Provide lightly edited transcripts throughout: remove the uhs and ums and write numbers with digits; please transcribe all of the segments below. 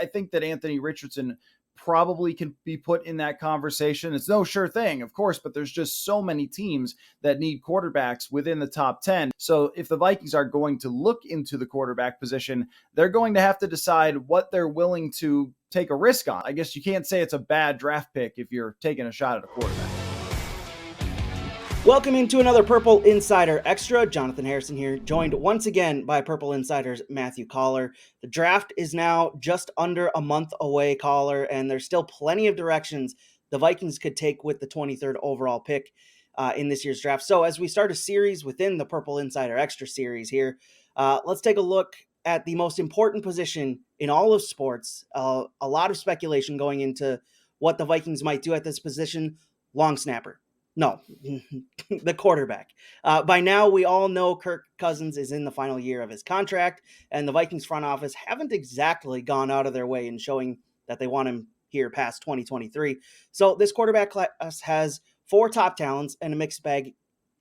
I think that Anthony Richardson probably can be put in that conversation. It's no sure thing, of course, but there's just so many teams that need quarterbacks within the top 10. So if the Vikings are going to look into the quarterback position, they're going to have to decide what they're willing to take a risk on. I guess you can't say it's a bad draft pick if you're taking a shot at a quarterback. Welcome into another Purple Insider Extra. Jonathan Harrison here, joined once again by Purple Insider's Matthew Coller. The draft is now just under a month away, Coller, and there's still plenty of directions the Vikings could take with the 23rd overall pick in this year's draft. So as we start a series within the Purple Insider Extra series here, let's take a look at the most important position in all of sports. A lot of speculation going into what the Vikings might do at this position. Long snapper. No, the quarterback. By now, we all know Kirk Cousins is in the final year of his contract, and the Vikings front office haven't exactly gone out of their way in showing that they want him here past 2023. So this quarterback class has 4 top talents and a mixed bag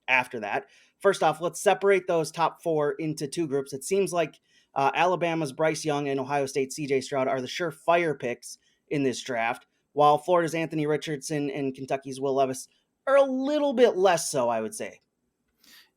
after that. First off, let's separate those top 4 into 2 groups. It seems like Alabama's Bryce Young and Ohio State's C.J. Stroud are the surefire picks in this draft, while Florida's Anthony Richardson and Kentucky's Will Levis are a little bit less so, I would say.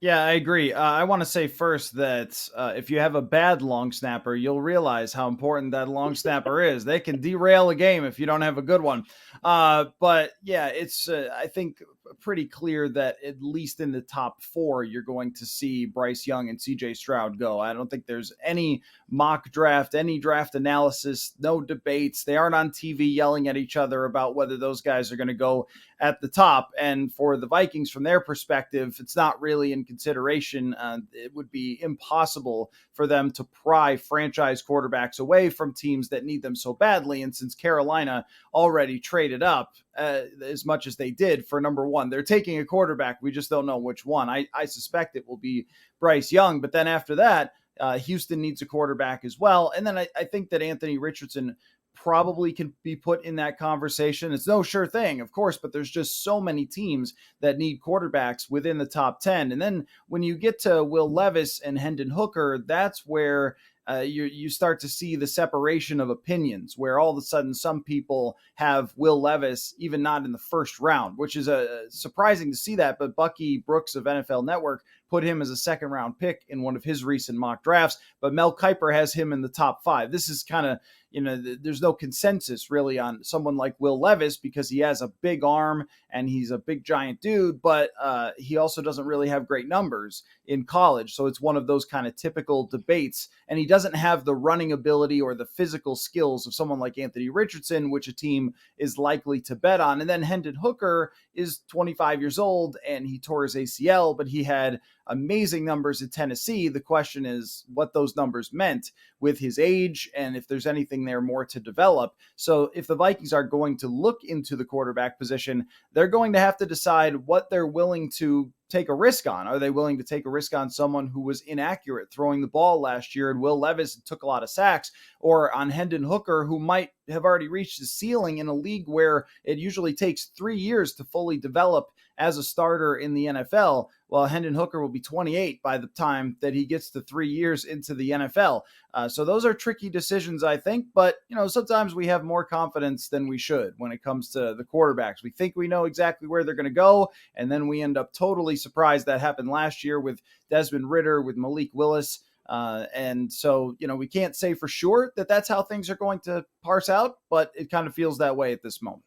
Yeah, I agree. I want to say first that if you have a bad long snapper, you'll realize how important that long snapper is. They can derail a game if you don't have a good one. But yeah, it's, I think, pretty clear that at least in the top 4, you're going to see Bryce Young and CJ Stroud go. I don't think there's any mock draft, any draft analysis, no debates. They aren't on TV yelling at each other about whether those guys are going to go at the top. And for the Vikings, from their perspective, it's not really in consideration. It would be impossible for them to pry franchise quarterbacks away from teams that need them so badly. And since Carolina already traded up as much as they did for number 1, they're taking a quarterback. We just don't know which one. I suspect it will be Bryce Young. But then after that, Houston needs a quarterback as well. And then I think that Anthony Richardson probably can be put in that conversation. It's no sure thing, of course, but there's just so many teams that need quarterbacks within the top 10. And then when you get to Will Levis and Hendon Hooker, that's where you start to see the separation of opinions, where all of a sudden some people have Will Levis even not in the first round, which is surprising to see that. But Bucky Brooks of NFL Network put him as a second round pick in one of his recent mock drafts, but Mel Kiper has him in the top 5. This is kind of, there's no consensus really on someone like Will Levis because he has a big arm and he's a big giant dude, but he also doesn't really have great numbers in college. So it's one of those kind of typical debates, and he doesn't have the running ability or the physical skills of someone like Anthony Richardson, which a team is likely to bet on. And then Hendon Hooker is 25 years old and he tore his ACL, but he had amazing numbers at Tennessee. The question is what those numbers meant with his age and if there's anything there more to develop. So if the Vikings are going to look into the quarterback position, they're going to have to decide what they're willing to take a risk on. Are they willing to take a risk on someone who was inaccurate throwing the ball last year and Will Levis took a lot of sacks, or on Hendon Hooker, who might have already reached the ceiling in a league where it usually takes 3 years to fully develop as a starter in the NFL? Well, Hendon Hooker will be 28 by the time that he gets to 3 years into the NFL. So those are tricky decisions, I think. But, sometimes we have more confidence than we should when it comes to the quarterbacks. We think we know exactly where they're going to go, and then we end up totally surprised. That happened last year with Desmond Ridder, with Malik Willis. And so, we can't say for sure that that's how things are going to parse out, but it kind of feels that way at this moment.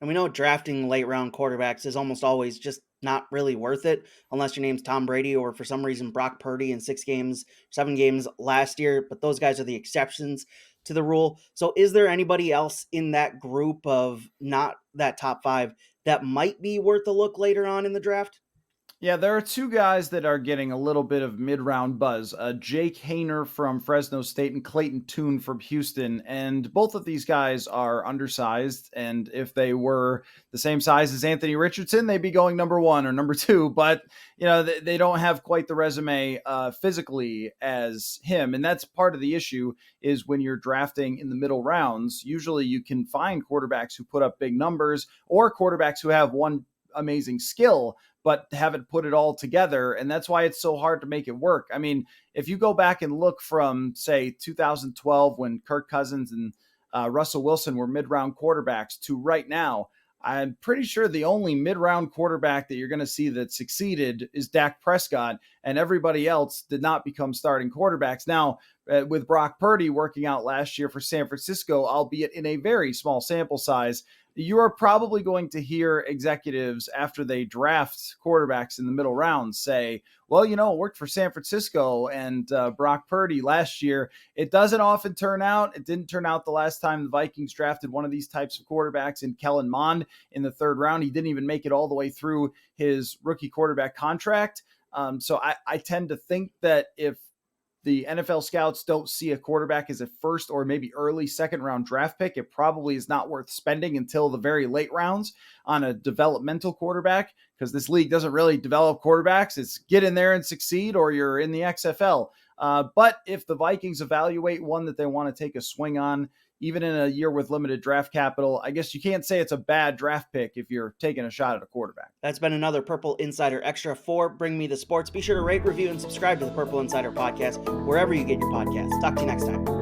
And we know drafting late round quarterbacks is almost always just not really worth it unless your name's Tom Brady or for some reason Brock Purdy in 7 games last year. But those guys are the exceptions to the rule. So is there anybody else in that group of not that top 5 that might be worth a look later on in the draft? Yeah, there are 2 guys that are getting a little bit of mid-round buzz. Jake Haener from Fresno State and Clayton Tune from Houston. And both of these guys are undersized. And if they were the same size as Anthony Richardson, they'd be going number 1 or number 2. But, they don't have quite the resume physically as him. And that's part of the issue is when you're drafting in the middle rounds, usually you can find quarterbacks who put up big numbers or quarterbacks who have one amazing skill, but haven't put it all together. And that's why it's so hard to make it work. I mean, if you go back and look from, say, 2012 when Kirk Cousins and Russell Wilson were mid-round quarterbacks to right now, I'm pretty sure the only mid-round quarterback that you're going to see that succeeded is Dak Prescott, and everybody else did not become starting quarterbacks. Now, with Brock Purdy working out last year for San Francisco, albeit in a very small sample size, you are probably going to hear executives after they draft quarterbacks in the middle rounds say, well, it worked for San Francisco and Brock Purdy last year. It doesn't often turn out. It didn't turn out the last time the Vikings drafted one of these types of quarterbacks in Kellen Mond in the third round. He didn't even make it all the way through his rookie quarterback contract. So I tend to think that if the NFL scouts don't see a quarterback as a first or maybe early second round draft pick, it probably is not worth spending until the very late rounds on a developmental quarterback, because this league doesn't really develop quarterbacks. It's get in there and succeed or you're in the XFL. But if the Vikings evaluate one that they want to take a swing on, even in a year with limited draft capital, I guess you can't say it's a bad draft pick if you're taking a shot at a quarterback. That's been another Purple Insider Extra for Bring Me the Sports. Be sure to rate, review, and subscribe to the Purple Insider Podcast wherever you get your podcasts. Talk to you next time.